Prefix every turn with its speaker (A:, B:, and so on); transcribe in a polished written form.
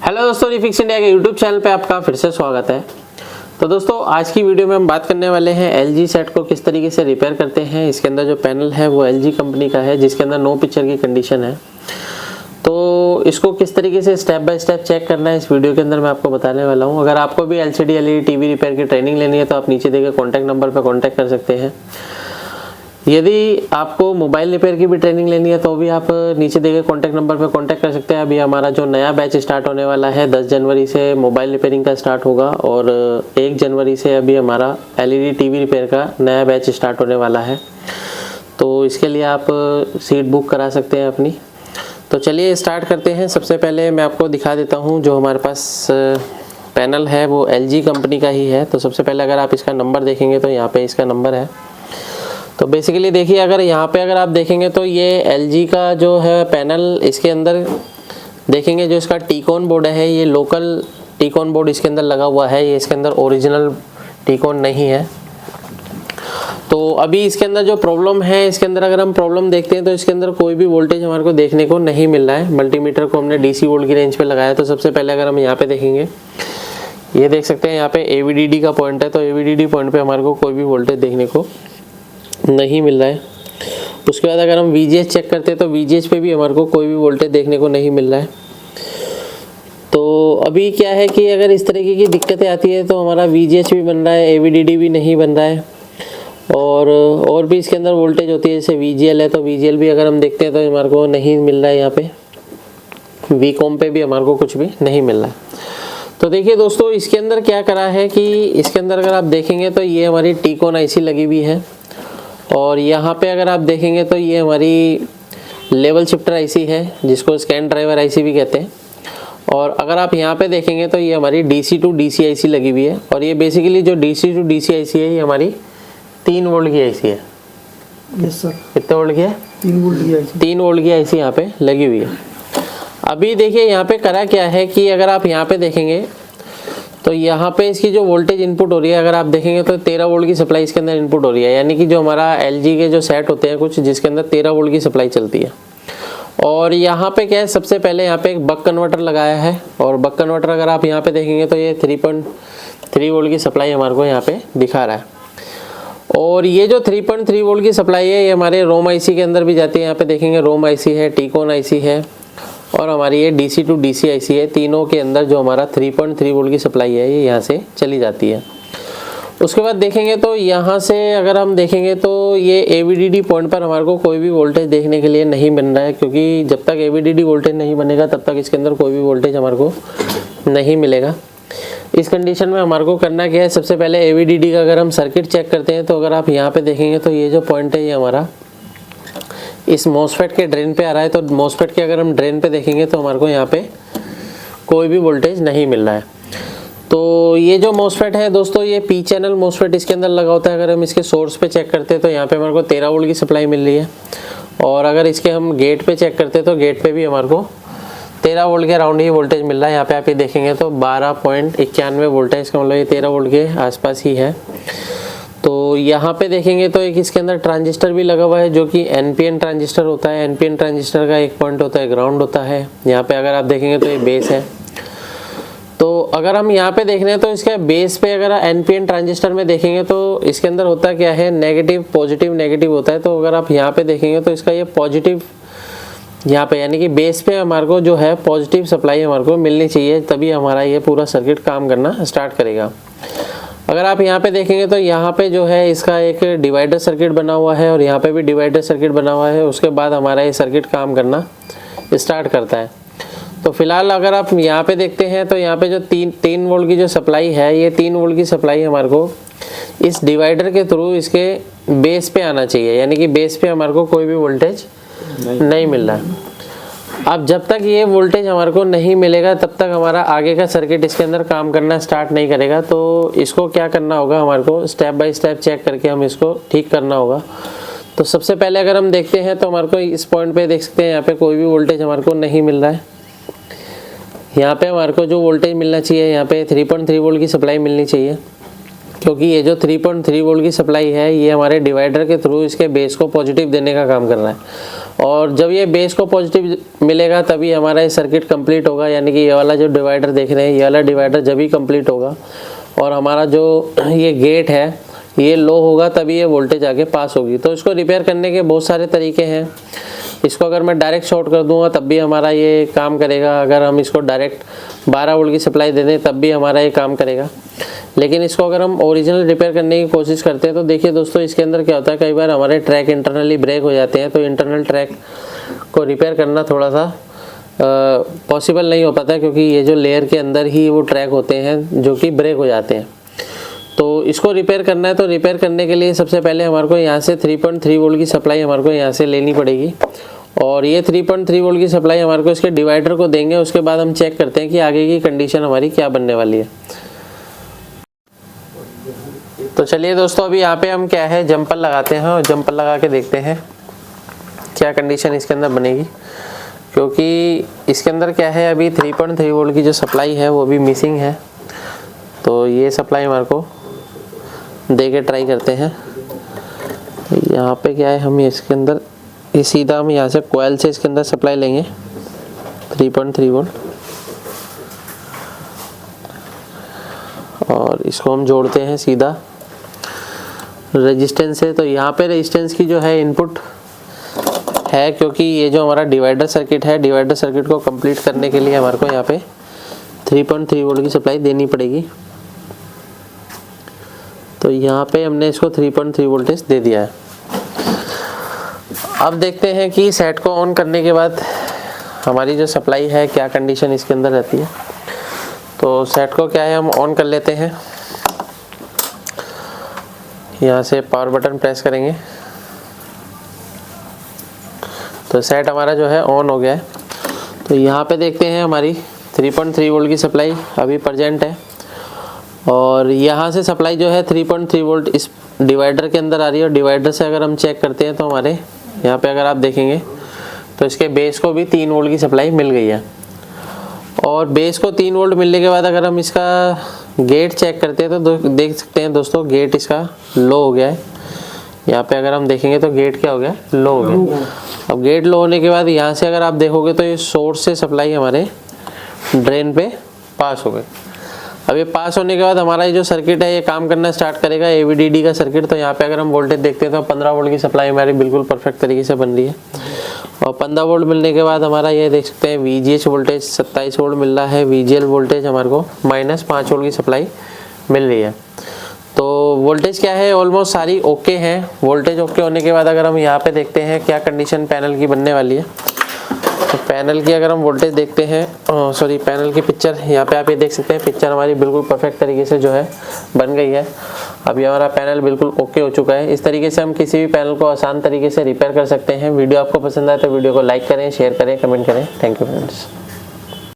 A: Hello दोस्तों, refix India के YouTube channel पे आपका फिर से स्वागत है। तो दोस्तों आज की वीडियो में हम बात करने वाले हैं एलजी सेट को किस तरीके से रिपेयर करते हैं। इसके अंदर जो पैनल है वो एलजी कंपनी का है जिसके अंदर नो पिक्चर की कंडीशन है। तो इसको किस तरीके से स्टेप बाय स्टेप चेक करना है इस वीडियो के अंदर मैं आपको बताने वाला हूँ। अगर आपको भी एलसीडी एलईडी टीवी रिपेयर की ट्रेनिंग लेनी है तो आप नीचे दिए गए कॉन्टैक्ट नंबर पर कॉन्टैक्ट कर सकते हैं। यदि आपको मोबाइल रिपेयर की भी ट्रेनिंग लेनी है तो भी आप नीचे दिए गए कॉन्टैक्ट नंबर पर कॉन्टैक्ट कर सकते हैं। अभी हमारा जो नया बैच स्टार्ट होने वाला है 10 जनवरी से मोबाइल रिपेयरिंग का स्टार्ट होगा और 1 जनवरी से अभी हमारा एलईडी टीवी रिपेयर का नया बैच स्टार्ट होने वाला है। तो इसके लिए आप सीट बुक करा सकते हैं अपनी। तो चलिए स्टार्ट करते हैं। सबसे पहले मैं आपको दिखा देता हूँ जो हमारे पास पैनल है वो एलजी कंपनी का ही है। तो सबसे पहले अगर आप इसका नंबर देखेंगे तो यहाँ पे इसका नंबर है। तो बेसिकली देखिए अगर यहाँ पे अगर आप देखेंगे तो ये एलजी का जो है पैनल, इसके अंदर देखेंगे जो इसका टीकॉन बोर्ड है ये लोकल टीकॉन बोर्ड इसके अंदर लगा हुआ है, ये इसके अंदर ओरिजिनल टीकॉन नहीं है। तो अभी इसके अंदर जो प्रॉब्लम है, इसके अंदर अगर हम प्रॉब्लम देखते हैं तो इसके अंदर कोई भी वोल्टेज हमारे को देखने को नहीं मिल रहा है। मल्टीमीटर को हमने डीसी वोल्ट की रेंज पे लगाया। तो सबसे पहले अगर हम यहाँ पे देखेंगे, ये देख सकते हैं यहाँ पे एवीडीडी का पॉइंट है। तो एवीडीडी पॉइंट पे हमारे को कोई भी वोल्टेज देखने को नहीं मिल रहा है। उसके बाद अगर हम वीजीएच चेक करते हैं तो वीजीएच पे भी हमारे को कोई भी वोल्टेज देखने को नहीं मिल रहा है। तो अभी क्या है कि अगर इस तरीके की दिक्कतें आती है तो हमारा वीजीएच भी बन रहा है, एवीडीडी भी नहीं बन रहा है और भी इसके अंदर वोल्टेज होती है। जैसे वीजीएल है तो वीजीएल भी अगर हम देखते हैं तो हमारे को नहीं मिल रहा है। यहाँ पे वीकॉम पे भी हमारे को कुछ भी नहीं मिल रहा है। तो देखिए दोस्तों इसके अंदर क्या करा है कि इसके अंदर अगर आप देखेंगे तो ये हमारी टीकॉन आईसी लगी हुई है और यहाँ पे अगर आप देखेंगे तो ये हमारी लेवल शिफ्टर आईसी है जिसको स्कैन ड्राइवर आईसी भी कहते हैं। और अगर आप यहाँ पे देखेंगे तो ये हमारी डीसी टू डीसी आईसी लगी हुई है और ये बेसिकली जो डीसी टू डीसी आईसी है ये हमारी 3 वोल्ट की आईसी है।
B: Yes sir.
A: कितने वोल्ट की है?
B: 3 वोल्ट की आईसी।
A: 3 वोल्ट की आईसी यहाँ पे लगी हुई है। अभी देखिए यहाँ पे करा क्या है कि अगर आप यहाँ पे देखेंगे तो यहाँ पे इसकी जो वोल्टेज इनपुट हो रही है, अगर आप देखेंगे तो 13 वोल्ट की सप्लाई इसके अंदर इनपुट हो रही है। यानी कि जो हमारा एलजी के जो सेट होते हैं कुछ जिसके अंदर 13 वोल्ट की सप्लाई चलती है। और यहाँ पे क्या है, सबसे पहले यहाँ पे एक बक कन्वर्टर लगाया है और बक कन्वर्टर अगर आप यहाँ पे देखेंगे तो ये 3.3 वोल्ट की सप्लाई हमारे को यहाँ पे दिखा रहा है। और ये जो 3.3 वोल्ट की सप्लाई है ये हमारे रोम आईसी के अंदर भी जाती है। यहाँ पे देखेंगे रोम आईसी है, टीकॉन आईसी है और हमारी ये डीसी टू डीसी आईसी है। तीनों के अंदर जो हमारा 3.3 वोल्ट की सप्लाई है ये यहाँ से चली जाती है। उसके बाद देखेंगे तो यहाँ से अगर हम देखेंगे तो ये एवीडीडी पॉइंट पर हमारे को कोई भी वोल्टेज देखने के लिए नहीं बन रहा है, क्योंकि जब तक एवीडीडी वोल्टेज नहीं बनेगा तब तक इसके अंदर कोई भी वोल्टेज हमारे को नहीं मिलेगा। इस कंडीशन में हमारे को करना क्या है, सबसे पहले एवीडीडी का अगर हम सर्किट चेक करते हैं तो अगर आप यहाँ पे देखेंगे तो ये जो पॉइंट है ये हमारा इस मॉसफेट के ड्रेन पे आ रहा है। तो मॉसफेट के अगर हम ड्रेन पे देखेंगे तो हमारे को यहाँ पे कोई भी वोल्टेज नहीं मिल रहा है। तो ये जो मॉसफेट है दोस्तों ये पी चैनल मॉसफेट इसके अंदर लगा होता है। अगर हम इसके सोर्स पे चेक करते हैं तो यहाँ पे हमारे को 13 वोल्ट की सप्लाई मिल रही है और अगर इसके हम गेट पे चेक करते हैं तो गेट पे भी हमारे को 13 वोल्ट के अराउंड ही वोल्टेज मिल रहा है। यहाँ पे आप ये देखेंगे तो 12.91 वोल्ट है, इसका मतलब ये 13 वोल्ट के आसपास ही है। तो यहाँ पे देखेंगे तो एक इसके अंदर ट्रांजिस्टर भी लगा हुआ है जो कि एनपीएन ट्रांजिस्टर होता है। एनपीएन ट्रांजिस्टर का एक पॉइंट होता है ग्राउंड होता है। यहाँ पे अगर आप देखेंगे तो ये बेस है। तो अगर हम यहाँ पे देख रहे हैं तो इसके बेस पे अगर एनपीएन ट्रांजिस्टर में देखेंगे तो इसके अंदर होता क्या है, नेगेटिव पॉजिटिव नेगेटिव होता है। तो अगर आप यहाँ पे देखेंगे तो इसका ये पॉजिटिव यहाँ पे यानी कि बेस पे हमारे को जो है पॉजिटिव सप्लाई हमारे को मिलनी चाहिए, तभी हमारा ये पूरा सर्किट काम करना स्टार्ट करेगा। अगर आप यहाँ पे देखेंगे तो यहाँ पे जो है इसका एक डिवाइडर सर्किट बना हुआ है और यहाँ पे भी डिवाइडर सर्किट बना हुआ है। उसके बाद हमारा ये सर्किट काम करना स्टार्ट करता है। तो फिलहाल अगर आप यहाँ पे देखते हैं तो यहाँ पे जो 3 वोल्ट की जो सप्लाई है ये 3 वोल्ट की सप्लाई हमारे को इस डिवाइडर के थ्रू इसके बेस पे आना चाहिए। यानी कि बेस पे हमारे को कोई भी वोल्टेज नहीं मिल रहा है। अब जब तक ये वोल्टेज हमारे को नहीं मिलेगा तब तक हमारा आगे का सर्किट इसके अंदर काम करना स्टार्ट नहीं करेगा। तो इसको क्या करना होगा, हमारे को स्टेप बाय स्टेप चेक करके हम इसको ठीक करना होगा। तो सबसे पहले अगर हम देखते हैं तो हमारे को इस पॉइंट पे देख सकते हैं यहाँ पे कोई भी वोल्टेज हमारे को नहीं मिल रहा है। यहाँ पे हमारे को जो वोल्टेज मिलना चाहिए यहाँ पे 3.3 वोल्ट की सप्लाई मिलनी चाहिए, क्योंकि ये जो 3.3 वोल्ट की सप्लाई है ये हमारे डिवाइडर के थ्रू इसके बेस को पॉजिटिव देने का काम कर रहा है। और जब ये बेस को पॉजिटिव मिलेगा तभी हमारा ये सर्किट कंप्लीट होगा, यानी कि ये वाला जो डिवाइडर देख रहे हैं, ये वाला डिवाइडर जब ही कंप्लीट होगा और हमारा जो ये गेट है ये लो होगा तभी ये वोल्टेज आगे पास होगी। तो इसको रिपेयर करने के बहुत सारे तरीके हैं। इसको अगर मैं डायरेक्ट शॉर्ट कर दूंगा तब भी हमारा ये काम करेगा, अगर हम इसको डायरेक्ट 12 वोल्ट की सप्लाई दे दें तब भी हमारा ये काम करेगा। लेकिन इसको अगर हम ओरिजिनल रिपेयर करने की कोशिश करते हैं तो देखिए दोस्तों, इसके अंदर क्या होता है, कई बार हमारे ट्रैक इंटरनली ब्रेक हो जाते हैं। तो इंटरनल ट्रैक को रिपेयर करना थोड़ा सा पॉसिबल नहीं हो पाता, क्योंकि ये जो लेयर के अंदर ही वो ट्रैक होते हैं जो कि ब्रेक हो जाते हैं। तो इसको रिपेयर करना है, तो रिपेयर करने के लिए सबसे पहले हमारे को यहाँ से 3.3 वोल्ट की सप्लाई हमारे को यहाँ से लेनी पड़ेगी। और ये 3.3 वोल्ट की सप्लाई हमारे को इसके डिवाइडर को देंगे। उसके बाद हम चेक करते हैं कि आगे की कंडीशन हमारी क्या बनने वाली है। तो चलिए दोस्तों, अभी यहाँ पे हम क्या है जंपर लगाते हैं और जंपर लगा के देखते हैं क्या कंडीशन इसके अंदर बनेगी। क्योंकि इसके अंदर क्या है, अभी 3.3 वोल्ट की जो सप्लाई है वो भी मिसिंग है। तो ये सप्लाई हमारे को दे के ट्राई करते हैं। यहाँ पे क्या है, हम इसके अंदर ये सीधा हम यहाँ से कोयल से इसके अंदर सप्लाई लेंगे 3.3 वोल्ट और इसको हम जोड़ते हैं सीधा रेजिस्टेंस से। तो यहाँ पे रेजिस्टेंस की जो है इनपुट है, क्योंकि ये जो हमारा डिवाइडर सर्किट है, डिवाइडर सर्किट को कंप्लीट करने के लिए हमारे को यहाँ पे 3.3 वोल्ट की सप्लाई देनी पड़ेगी। तो यहाँ पे हमने इसको 3.3 वोल्टेज दे दिया है। अब देखते हैं कि सेट को ऑन करने के बाद हमारी जो सप्लाई है क्या कंडीशन इसके अंदर रहती है। तो सेट को क्या है हम ऑन कर लेते हैं। यहाँ से पावर बटन प्रेस करेंगे तो सेट हमारा जो है ऑन हो गया है। तो यहाँ पे देखते हैं हमारी 3.3 वोल्ट की सप्लाई अभी प्रेजेंट है और यहाँ से सप्लाई जो है 3.3 वोल्ट इस डिवाइडर के अंदर आ रही है। और डिवाइडर से अगर हम चेक करते हैं तो हमारे यहाँ पे अगर आप देखेंगे तो इसके बेस को भी 3 वोल्ट की सप्लाई मिल गई है। और बेस को 3 वोल्ट मिलने के बाद अगर हम इसका गेट चेक करते हैं तो देख सकते हैं दोस्तों, गेट इसका लो हो गया है। यहाँ पे अगर हम देखेंगे तो गेट क्या हो गया, लो हो गया। अब गेट लो होने के बाद यहाँ से अगर आप देखोगे तो ये सोर्स से सप्लाई हमारे ड्रेन पे पास हो गई। अब ये पास होने के बाद हमारा ये जो सर्किट है ये काम करना स्टार्ट करेगा, AVDD का सर्किट। तो यहाँ पे अगर हम वोल्टेज देखते हैं तो 15 वोल्ट की सप्लाई हमारी बिल्कुल परफेक्ट तरीके से बन रही है। और 15 वोल्ट मिलने के बाद हमारा ये देख सकते हैं VGH वोल्टेज 27 वोल्ट मिल रहा है। VGL वोल्टेज हमारे को -5 वोल्ट की सप्लाई मिल रही है। तो वोल्टेज क्या है, ऑलमोस्ट सारी ओके हैं। वोल्टेज ओके होने के बाद अगर हम यहाँ पे देखते हैं क्या कंडीशन पैनल की बनने वाली है, तो पैनल की अगर हम वोल्टेज देखते हैं, पैनल की पिक्चर यहाँ पे आप ये देख सकते हैं। पिक्चर हमारी बिल्कुल परफेक्ट तरीके से जो है बन गई है। अभी हमारा पैनल बिल्कुल ओके हो चुका है। इस तरीके से हम किसी भी पैनल को आसान तरीके से रिपेयर कर सकते हैं। वीडियो आपको पसंद आए तो वीडियो को लाइक करें, शेयर करें, कमेंट करें। Thank you friends.